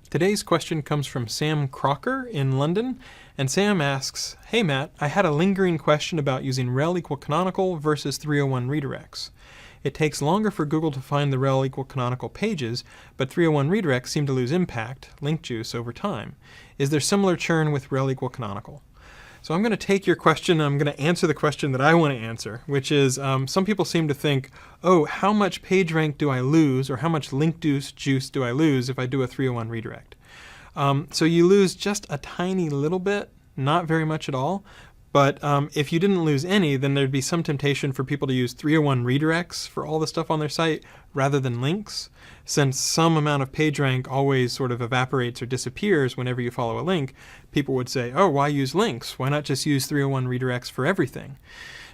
Today's question comes from Sam Crocker in London, and Sam asks, "Hey Matt, I had a lingering question about using rel equal canonical versus 301 redirects. It takes longer for Google to find the rel equal canonical pages, but 301 redirects seem to lose impact, link juice, over time. Is there similar churn with rel equal canonical?" So I'm going to take your question, and I'm going to answer the question that I want to answer, which is some people seem to think, oh, how much page rank do I lose, or how much link juice do I lose if I do a 301 redirect? So you lose just a tiny little bit, not very much at all. But if you didn't lose any, then there'd be some temptation for people to use 301 redirects for all the stuff on their site rather than links, since some amount of PageRank always sort of evaporates or disappears whenever you follow a link. People would say, oh, why use links? Why not just use 301 redirects for everything?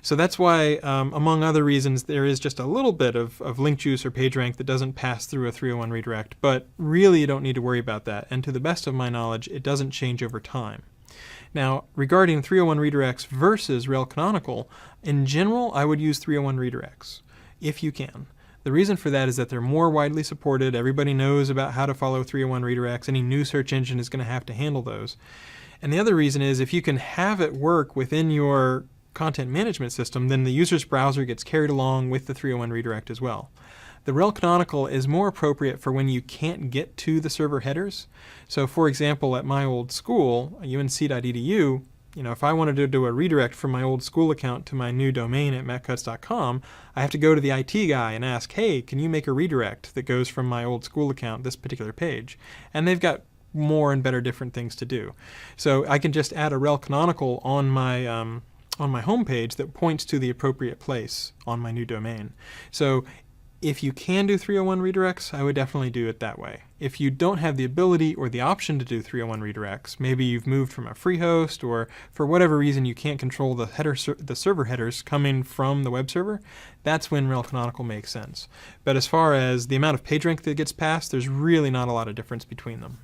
So that's why, among other reasons, there is just a little bit of link juice or PageRank that doesn't pass through a 301 redirect, but really you don't need to worry about that, and to the best of my knowledge, it doesn't change over time. Now, regarding 301 redirects versus rel canonical, in general, I would use 301 redirects, if you can. The reason for that is that they're more widely supported. Everybody knows about how to follow 301 redirects. Any new search engine is going to have to handle those. And the other reason is if you can have it work within your content management system, then the user's browser gets carried along with the 301 redirect as well. The rel canonical is more appropriate for when you can't get to the server headers. So for example, at my old school, unc.edu, if I wanted to do a redirect from my old school account to my new domain at mattcutts.com, I have to go to the IT guy and ask, hey, can you make a redirect that goes from my old school account, this particular page? And they've got more and better different things to do. So I can just add a rel canonical on my home page that points to the appropriate place on my new domain. So if you can do 301 redirects, I would definitely do it that way. If you don't have the ability or the option to do 301 redirects, maybe you've moved from a free host, or for whatever reason you can't control the server headers coming from the web server, that's when rel canonical makes sense. But as far as the amount of PageRank that gets passed, there's really not a lot of difference between them.